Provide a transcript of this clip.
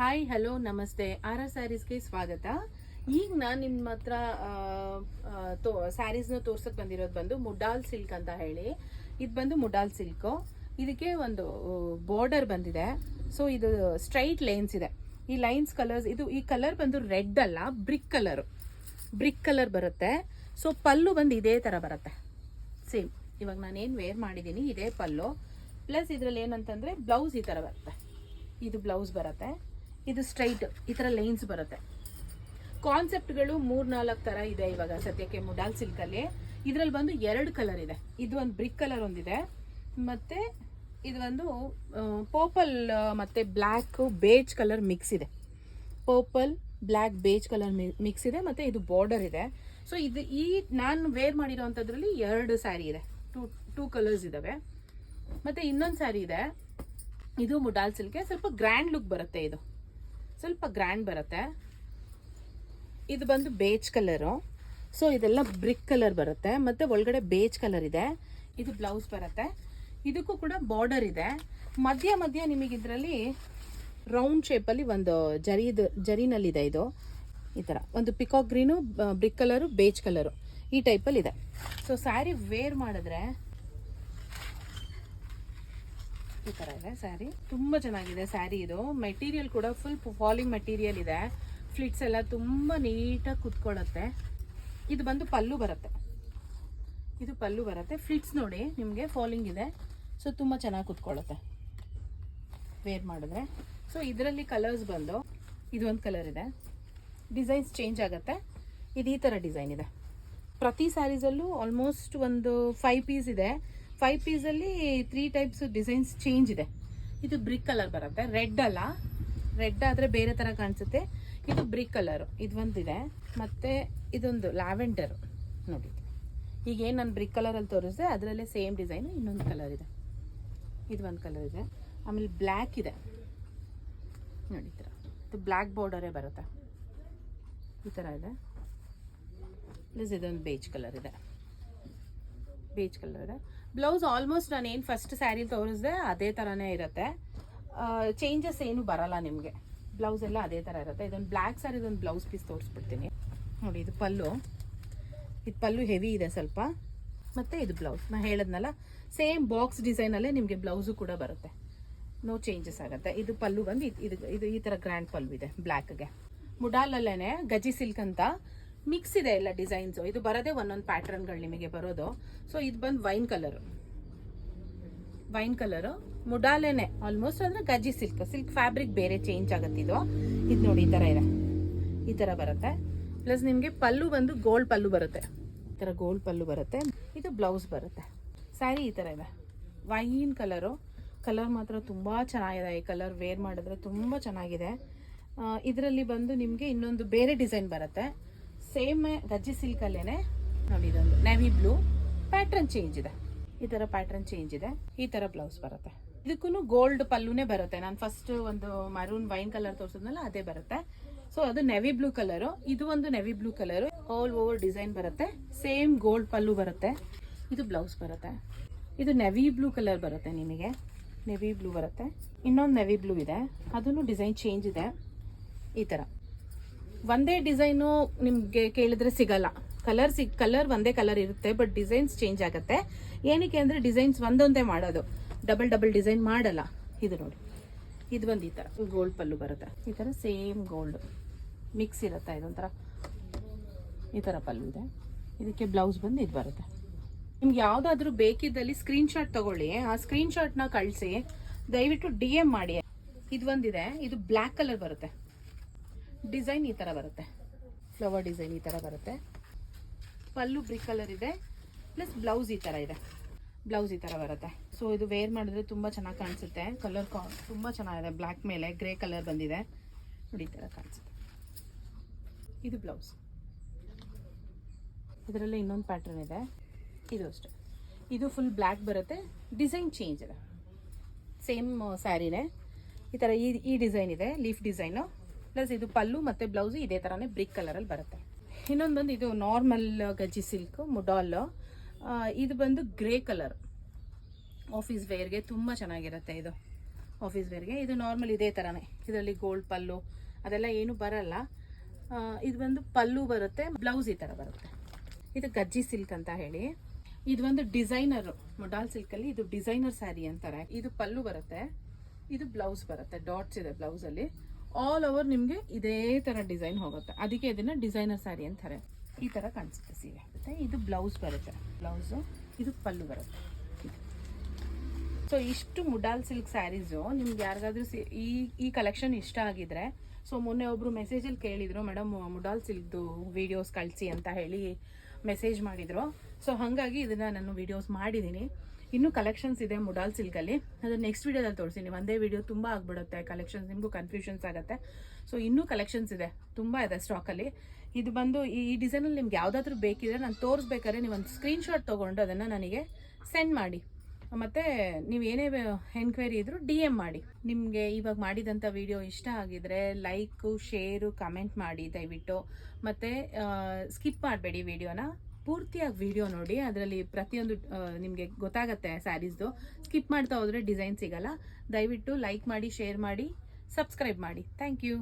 Hi hello ನಮಸ್ತೆ R ಸ್ಯಾರೀಸ್ಗೆ ಸ್ವಾಗತ. ಈಗ ನಾನು ನಿಮ್ಮ ಹತ್ರ ಸ್ಯಾರೀಸ್ನ ತೋರ್ಸಕ್ ಬಂದಿರೋದು ಬಂದು ಮುಡಾಲ್ ಸಿಲ್ಕ್ ಅಂತ ಹೇಳಿ. ಇದು ಬಂದು ಮುಡಾಲ್ ಸಿಲ್ಕು. ಇದಕ್ಕೆ ಒಂದು ಬಾರ್ಡರ್ ಬಂದಿದೆ. ಸೊ ಇದು ಸ್ಟ್ರೈಟ್ ಲೈನ್ಸ್ ಇದೆ. ಈ ಲೈನ್ಸ್ ಕಲರ್ಸ್ ಈ ಕಲರ್ ಬಂದು ರೆಡ್ ಅಲ್ಲ, ಬ್ರಿಕ್ ಕಲರ್ ಬರುತ್ತೆ. ಸೊ ಪಲ್ಲು ಬಂದು ಇದೇ ತರ ಬರುತ್ತೆ ಸೇಮ್. ಇವಾಗ ನಾನೇನು ವೇರ್ ಮಾಡಿದ್ದೀನಿ ಇದೇ ಪಲ್ಲು. ಪ್ಲಸ್ ಇದರಲ್ಲಿ ಏನಂತಂದ್ರೆ ಬ್ಲೌಸ್ ಈ ತರ ಬರುತ್ತೆ. ಇದು ಬ್ಲೌಸ್ ಬರುತ್ತೆ. ಇದು ಸ್ಟ್ರೈಟ್ ಈ ತರ ಲೈನ್ಸ್ ಬರುತ್ತೆ. ಕಾನ್ಸೆಪ್ಟ್ಗಳು 3-4 ತರ ಇದೆ ಇವಾಗ ಸದ್ಯಕ್ಕೆ ಮುಡಾಲ್ ಸಿಲ್ಕ್ ಅಲ್ಲಿ. ಇದ್ರಲ್ಲಿ ಬಂದು 2 ಕಲರ್ ಇದೆ. ಇದು ಒಂದು ಬ್ರಿಕ್ ಕಲರ್ ಒಂದಿದೆ, ಮತ್ತೆ ಇದು ಒಂದು ಪರ್ಪಲ್ ಮತ್ತೆ ಬ್ಲ್ಯಾಕ್ ಬೇಜ್ ಕಲರ್ ಮಿಕ್ಸ್ ಇದೆ. Purple black beige colour mix ಇದೆ, ಮತ್ತೆ ಇದು ಬಾರ್ಡರ್ ಇದೆ. ಸೊ ಇದು ನಾನು ವೇರ್ ಮಾಡಿರೋಂಥದ್ರಲ್ಲಿ 2 ಸ್ಯಾರಿ ಇದೆ. ಟೂ ಕಲರ್ಸ್ ಇದಾವೆ. ಮತ್ತೆ ಇನ್ನೊಂದು ಸ್ಯಾರಿ ಇದೆ. ಇದು ಮುಡಾಲ್ ಸಿಲ್ಕ್ ಸ್ವಲ್ಪ ಗ್ರ್ಯಾಂಡ್ ಲುಕ್ ಬರುತ್ತೆ. ಇದು ಸ್ವಲ್ಪ ಗ್ರ್ಯಾಂಡ್ ಬರುತ್ತೆ. ಇದು ಬಂದು ಬೇಜ್ ಕಲರು. ಸೊ ಇದೆಲ್ಲ ಬ್ರಿಕ್ ಕಲರ್ ಬರುತ್ತೆ, ಮತ್ತೆ ಒಳಗಡೆ ಬೇಜ್ ಕಲರ್ ಇದೆ. ಇದು ಬ್ಲೌಸ್ ಬರುತ್ತೆ. ಇದಕ್ಕೂ ಕೂಡ ಬಾರ್ಡರ್ ಇದೆ. ಮಧ್ಯ ನಿಮಗೆ ಇದರಲ್ಲಿ ರೌಂಡ್ ಶೇಪಲ್ಲಿ ಒಂದು ಜರಿನಲ್ಲಿದೆ. ಇದು ಈ ಥರ ಒಂದು peacock green, brick colour, beige colour ಈ ಟೈಪಲ್ಲಿ ಇದೆ. ಸೊ ಸ್ಯಾರಿ ವೇರ್ ಮಾಡಿದ್ರೆ ಈ ತರ ಇದೆ ಸ್ಯಾರಿ. ತುಂಬಾ ಚೆನ್ನಾಗಿದೆ ಸ್ಯಾರಿ. ಇದು ಮೆಟೀರಿಯಲ್ ಕೂಡ ಫುಲ್ ಫಾಲಿಂಗ್ ಮೆಟೀರಿಯಲ್ ಇದೆ. ಫ್ಲಿಟ್ಸ್ ಎಲ್ಲ ತುಂಬಾ ನೀಟಾಗಿ ಕುತ್ಕೊಳ್ಳುತ್ತೆ. ಇದು ಬಂದು ಪಲ್ಲು ಬರುತ್ತೆ. ಇದು ಪಲ್ಲು ಬರುತ್ತೆ. ಫ್ಲಿಟ್ಸ್ ನೋಡಿ ನಿಮಗೆ ಫಾಲಿಂಗ್ ಇದೆ. ಸೊ ತುಂಬಾ ಚೆನ್ನಾಗಿ ಕುತ್ಕೊಳ್ಳುತ್ತೆ ವೇರ್ ಮಾಡಿದ್ರೆ. ಸೊ ಇದರಲ್ಲಿ ಕಲರ್ಸ್ ಬಂದು ಇದು ಒಂದು ಕಲರ್ ಇದೆ. ಡಿಸೈನ್ಸ್ ಚೇಂಜ್ ಆಗುತ್ತೆ. ಇದು ಈ ತರ ಡಿಸೈನ್ ಇದೆ. ಪ್ರತಿ ಸ್ಯಾರೀಸಲ್ಲೂ ಆಲ್ಮೋಸ್ಟ್ ಒಂದು 5 ಪೀಸ್ ಇದೆ. 5 ಪೀಸಲ್ಲಿ 3 ಟೈಪ್ಸ್ ಡಿಸೈನ್ಸ್ ಚೇಂಜ್ ಇದೆ. ಇದು ಬ್ರಿಕ್ ಕಲರ್ ಬರುತ್ತೆ. ರೆಡ್ ಅಲ್ಲ, ರೆಡ್ ಆದರೆ ಬೇರೆ ಥರ ಕಾಣಿಸುತ್ತೆ. ಇದು ಬ್ರಿಕ್ ಕಲರು. ಇದು ಒಂದಿದೆ, ಮತ್ತು ಇದೊಂದು ಲ್ಯಾವೆಂಡರ್ ನೋಡಿ. ಈಗ ಏನು ನಾನು ಬ್ರಿಕ್ ಕಲರಲ್ಲಿ ತೋರಿಸಿದೆ ಅದರಲ್ಲೇ ಸೇಮ್ ಡಿಸೈನು ಇನ್ನೊಂದು ಕಲರ್ ಇದೆ. ಇದು ಒಂದು ಕಲರ್ ಇದೆ. ಆಮೇಲೆ ಬ್ಲ್ಯಾಕ್ ಇದೆ ನೋಡಿ. ಈ ಥರ ಇದು ಬ್ಲ್ಯಾಕ್ ಬಾರ್ಡರೇ ಬರುತ್ತೆ. ಈ ಥರ ಇದೆ. ಪ್ಲಸ್ ಇದೊಂದು ಬೇಜ್ ಕಲರ್ ಇದೆ. ಬೇಜ್ ಕಲರ್ ಇದೆ. ಬ್ಲೌಸ್ ಆಲ್ಮೋಸ್ಟ್ ನಾನು ಏನು ಫಸ್ಟ್ ಸ್ಯಾರಿ ತೋರಿಸಿದೆ ಅದೇ ಥರನೇ ಇರುತ್ತೆ. ಚೇಂಜಸ್ ಏನು ಬರಲ್ಲ ನಿಮಗೆ. ಬ್ಲೌಸ್ ಎಲ್ಲ ಅದೇ ಥರ ಇರುತ್ತೆ. ಇದೊಂದು ಬ್ಲ್ಯಾಕ್ ಸ್ಯಾರಿ, ಇದೊಂದು ಬ್ಲೌಸ್ ಪೀಸ್ ತೋರಿಸ್ಬಿಡ್ತೀನಿ ನೋಡಿ. ಇದು ಪಲ್ಲು. ಇದು ಪಲ್ಲು ಹೆವಿ ಇದೆ ಸ್ವಲ್ಪ. ಮತ್ತು ಇದು ಬ್ಲೌಸ್ ನಾನು ಹೇಳಿದ್ನಲ್ಲ ಸೇಮ್ ಬಾಕ್ಸ್ ಡಿಸೈನಲ್ಲೇ ನಿಮಗೆ ಬ್ಲೌಸು ಕೂಡ ಬರುತ್ತೆ. ನೋ ಚೇಂಜಸ್ ಆಗುತ್ತೆ. ಇದು ಪಲ್ಲು ಬಂದು ಇದು ಈ ಥರ ಗ್ರ್ಯಾಂಡ್ ಪಲ್ಲು ಇದೆ ಬ್ಲ್ಯಾಕ್ಗೆ. ಮುಡಾಲಲ್ಲೇ ಗಜಿ ಸಿಲ್ಕ್ ಅಂತ ಮಿಕ್ಸ್ ಇದೆ ಎಲ್ಲ ಡಿಸೈನ್ಸು. ಇದು ಬರೋದೇ ಒಂದೊಂದು ಪ್ಯಾಟ್ರನ್ಗಳು ನಿಮಗೆ ಬರೋದು. ಸೊ ಇದು ಬಂದು ವೈನ್ ಕಲರು ಮುಡಾಲೇನೆ ಆಲ್ಮೋಸ್ಟ್. ಅಂದರೆ ಗಜಿ ಸಿಲ್ಕ್ ಫ್ಯಾಬ್ರಿಕ್ ಬೇರೆ ಚೇಂಜ್ ಆಗುತ್ತೆ. ಇದು ನೋಡಿ ಈ ಥರ ಇದೆ. ಈ ಥರ ಬರುತ್ತೆ. ಪ್ಲಸ್ ನಿಮಗೆ ಪಲ್ಲು ಬಂದು ಗೋಲ್ಡ್ ಪಲ್ಲು ಬರುತ್ತೆ. ಈ ಥರ ಗೋಲ್ಡ್ ಪಲ್ಲು ಬರುತ್ತೆ. ಇದು ಬ್ಲೌಸ್ ಬರುತ್ತೆ. ಸ್ಯಾರಿ ಈ ಥರ ಇದೆ. ವೈನ್ ಕಲರ್ ಮಾತ್ರ ತುಂಬ ಚೆನ್ನಾಗಿದೆ. ಈ ಕಲರ್ ವೇರ್ ಮಾಡಿದ್ರೆ ತುಂಬ ಚೆನ್ನಾಗಿದೆ. ಇದರಲ್ಲಿ ಬಂದು ನಿಮಗೆ ಇನ್ನೊಂದು ಬೇರೆ ಡಿಸೈನ್ ಬರುತ್ತೆ. ಸೇಮ್ ಗಜ್ಜಿ ಸಿಲ್ಕಲ್ಲೇನೆ ನೋಡಿ. ಇದೊಂದು ನೇವಿ ಬ್ಲೂ ಪ್ಯಾಟ್ರನ್ ಚೇಂಜ್ ಇದೆ. ಈ ಥರ ಪ್ಯಾಟ್ರನ್ ಚೇಂಜ್ ಇದೆ. ಈ ಥರ ಬ್ಲೌಸ್ ಬರುತ್ತೆ. ಇದಕ್ಕೂ ಗೋಲ್ಡ್ ಪಲ್ಲುನೇ ಬರುತ್ತೆ. ನಾನು ಫಸ್ಟ್ ಒಂದು ಮರೂನ್ ವೈನ್ ಕಲರ್ ತೋರಿಸಿದ್ನಲ್ಲ ಅದೇ ಬರುತ್ತೆ. ಸೊ ಅದು ನೆವಿ ಬ್ಲೂ ಕಲರು. ಇದು ಒಂದು navy blue colour. All over design ಬರುತ್ತೆ. ಸೇಮ್ ಗೋಲ್ಡ್ ಪಲ್ಲು ಬರುತ್ತೆ. ಇದು ಬ್ಲೌಸ್ ಬರುತ್ತೆ. ಇದು ನೆವಿ ಬ್ಲೂ ಕಲರ್ ಬರುತ್ತೆ ನಿಮಗೆ. ನೆವಿ ಬ್ಲೂ ಬರುತ್ತೆ. ಇನ್ನೊಂದು ನೆವಿ ಬ್ಲೂ ಇದೆ. ಅದನ್ನು ಡಿಸೈನ್ ಚೇಂಜ್ ಇದೆ. ಈ ಥರ ಒಂದೇ ಡಿಸೈನು ನಿಮಗೆ ಕೇಳಿದ್ರೆ ಸಿಗಲ್ಲ. ಕಲರ್ ಒಂದೇ ಕಲರ್ ಇರುತ್ತೆ, ಬಟ್ ಡಿಸೈನ್ಸ್ ಚೇಂಜ್ ಆಗುತ್ತೆ. ಏನಕ್ಕೆ ಅಂದರೆ ಡಿಸೈನ್ಸ್ ಒಂದೊಂದೇ ಮಾಡೋದು, ಡಬಲ್ ಡಿಸೈನ್ ಮಾಡಲ್ಲ. ಇದು ನೋಡಿ, ಇದು ಒಂದು ಈ ಥರ ಗೋಲ್ಡ್ ಪಲ್ಲು ಬರುತ್ತೆ. ಈ ಥರ ಸೇಮ್ ಗೋಲ್ಡ್ ಮಿಕ್ಸ್ ಇರುತ್ತೆ. ಇದೊಂಥರ ಈ ಥರ ಪಲ್ಲು ಇದೆ. ಇದಕ್ಕೆ ಬ್ಲೌಸ್ ಬಂದು ಇದು ಬರುತ್ತೆ. ನಿಮ್ಗೆ ಯಾವುದಾದ್ರೂ ಬೇಕಿದ್ದಲ್ಲಿ ಸ್ಕ್ರೀನ್ಶಾಟ್ ತಗೊಳ್ಳಿ. ಆ ಸ್ಕ್ರೀನ್ಶಾಟ್ನ ಕಳಿಸಿ. ದಯವಿಟ್ಟು DM ಮಾಡಿ. ಇದು ಒಂದಿದೆ. ಇದು ಬ್ಲ್ಯಾಕ್ ಕಲರ್ ಬರುತ್ತೆ. ಡಿಸೈನ್ ಈ ಥರ ಬರುತ್ತೆ. ಫ್ಲವರ್ ಡಿಸೈನ್ ಈ ಥರ ಬರುತ್ತೆ. ಪಲ್ಲು ಬ್ರಿಕ್ ಕಲರ್ ಇದೆ. ಪ್ಲಸ್ ಬ್ಲೌಸ್ ಈ ಥರ ಇದೆ. ಬ್ಲೌಸ್ ಈ ಥರ ಬರುತ್ತೆ. ಸೊ ಇದು ವೇರ್ ಮಾಡಿದ್ರೆ ತುಂಬ ಚೆನ್ನಾಗಿ ಕಾಣಿಸುತ್ತೆ. ಕಲರ್ ತುಂಬ ಚೆನ್ನಾಗಿದೆ. ಬ್ಲ್ಯಾಕ್ ಮೇಲೆ ಗ್ರೇ ಕಲರ್ ಬಂದಿದೆ ನೋಡಿ. ಈ ಥರ ಕಾಣಿಸುತ್ತೆ. ಇದು ಬ್ಲೌಸ್. ಇದರಲ್ಲೇ ಇನ್ನೊಂದು ಪ್ಯಾಟ್ರನ್ ಇದೆ. ಇದು ಅಷ್ಟೇ. ಇದು ಫುಲ್ ಬ್ಲ್ಯಾಕ್ ಬರುತ್ತೆ. ಡಿಸೈನ್ ಚೇಂಜ್ ಇದೆ. ಸೇಮ್ ಸ್ಯಾರಿನೇ. ಈ ಥರ ಈ ಡಿಸೈನ್ ಇದೆ, ಲೀಫ್ ಡಿಸೈನು. ಪ್ಲಸ್ ಇದು ಪಲ್ಲು ಮತ್ತು ಬ್ಲೌಸು ಇದೇ ಥರನೇ ಬ್ರಿಕ್ ಕಲರಲ್ಲಿ ಬರುತ್ತೆ. ಇನ್ನೊಂದು ಬಂದು ಇದು ನಾರ್ಮಲ್ ಗಜ್ಜಿ ಸಿಲ್ಕ್ ಮುಡಾಲ್. ಇದು ಬಂದು ಗ್ರೇ ಕಲರ್. ಆಫೀಸ್ ವೇರ್ಗೆ ತುಂಬ ಚೆನ್ನಾಗಿರುತ್ತೆ. ಇದು ಆಫೀಸ್ ವೇರ್ಗೆ. ಇದು ನಾರ್ಮಲ್ ಇದೇ ಥರನೇ, ಇದರಲ್ಲಿ ಗೋಲ್ಡ್ ಪಲ್ಲು ಅದೆಲ್ಲ ಏನು ಬರಲ್ಲ. ಇದು ಒಂದು ಪಲ್ಲು ಬರುತ್ತೆ, ಬ್ಲೌಸ್ ಈ ಥರ ಬರುತ್ತೆ. ಇದು ಗಜ್ಜಿ ಸಿಲ್ಕ್ ಅಂತ ಹೇಳಿ, ಇದು ಒಂದು ಡಿಸೈನರ್ ಮೊಡಾಲ್ ಸಿಲ್ಕಲ್ಲಿ ಇದು ಡಿಸೈನರ್ ಸ್ಯಾರಿ ಅಂತಾರೆ. ಇದು ಪಲ್ಲು ಬರುತ್ತೆ, ಇದು ಬ್ಲೌಸ್ ಬರುತ್ತೆ, ಡಾಟ್ಸ್ ಇದೆ ಬ್ಲೌಸಲ್ಲಿ. ಆಲ್ ಓವರ್ ನಿಮಗೆ ಇದೇ ಥರ ಡಿಸೈನ್ ಹೋಗುತ್ತೆ, ಅದಕ್ಕೆ ಇದನ್ನು ಡಿಸೈನರ್ ಸ್ಯಾರಿ ಅಂತಾರೆ. ಈ ಥರ ಕಾಣಿಸುತ್ತೆ ಸೀರೆ. ಮತ್ತು ಇದು ಬ್ಲೌಸ್ ಬರುತ್ತೆ, ಬ್ಲೌಸು, ಇದು ಪಲ್ಲು ಬರುತ್ತೆ. ಸೊ ಇಷ್ಟು ಮುಡಾಲ್ ಸಿಲ್ಕ್ ಸ್ಯಾರೀಸು ನಿಮ್ಗೆ ಯಾರಿಗಾದ್ರೂ ಈ ಕಲೆಕ್ಷನ್ ಇಷ್ಟ ಆಗಿದ್ರೆ, ಸೊ ಮೊನ್ನೆ ಒಬ್ಬರು ಮೆಸೇಜಲ್ಲಿ ಕೇಳಿದರು, ಮೇಡಮ್ ಮುಡಾಲ್ ಸಿಲ್ಕ್ದು ವೀಡಿಯೋಸ್ ಕಳಿಸಿ ಅಂತ ಹೇಳಿ ಮೆಸೇಜ್ ಮಾಡಿದರು. ಸೊ ಹಾಗಾಗಿ ಇದನ್ನು ನಾನು ವೀಡಿಯೋಸ್ ಮಾಡಿದ್ದೀನಿ. ಇನ್ನೂ ಕಲೆಕ್ಷನ್ಸ್ ಇದೆ ಮುಡಾಲ್ ಸಿಲ್ಕಲ್ಲಿ, ಅದು ನೆಕ್ಸ್ಟ್ ವೀಡಿಯೋದಲ್ಲಿ ತೋರಿಸ್ತೀನಿ. ಒಂದೇ ವೀಡಿಯೋ ತುಂಬ ಆಗಿಬಿಡುತ್ತೆ ಕಲೆಕ್ಷನ್ಸ್, ನಿಮಗೂ ಕನ್ಫ್ಯೂಷನ್ಸ್ ಆಗುತ್ತೆ. ಸೊ ಇನ್ನೂ ಕಲೆಕ್ಷನ್ಸ್ ಇದೆ, ತುಂಬ ಇದೆ ಸ್ಟಾಕಲ್ಲಿ. ಇದು ಬಂದು ಈ ಡಿಸೈನಲ್ಲಿ ನಿಮ್ಗೆ ಯಾವುದಾದ್ರೂ ಬೇಕಿದ್ರೆ ನಾನು ತೋರಿಸ್ಬೇಕಾದ್ರೆ ನೀವು ಒಂದು ಸ್ಕ್ರೀನ್ಶಾಟ್ ತೊಗೊಂಡು ಅದನ್ನು ನನಗೆ ಸೆಂಡ್ ಮಾಡಿ. ಮತ್ತು ನೀವು ಏನೇ ಎನ್ಕ್ವೈರಿ ಇದ್ದರೂ DM ಮಾಡಿ. ನಿಮಗೆ ಇವಾಗ ಮಾಡಿದಂಥ ವಿಡಿಯೋ ಇಷ್ಟ ಆಗಿದ್ರೆ ಲೈಕು, ಶೇರು, ಕಮೆಂಟ್ ಮಾಡಿ ದಯವಿಟ್ಟು. ಮತ್ತು ಸ್ಕಿಪ್ ಮಾಡಬೇಡಿ ವಿಡಿಯೋನ, ಪೂರ್ತಿಯಾಗಿ ವಿಡಿಯೋ ನೋಡಿ. ಅದರಲ್ಲಿ ಪ್ರತಿಯೊಂದು ನಿಮಗೆ ಗೊತ್ತಾಗತ್ತೆ ಸ್ಯಾರೀಸ್ದು. ಸ್ಕಿಪ್ ಮಾಡ್ತಾ ಹೋದರೆ ಡಿಸೈನ್ ಸಿಗಲ್ಲ. ದಯವಿಟ್ಟು ಲೈಕ್ ಮಾಡಿ, ಶೇರ್ ಮಾಡಿ, ಸಬ್ಸ್ಕ್ರೈಬ್ ಮಾಡಿ. Thank you.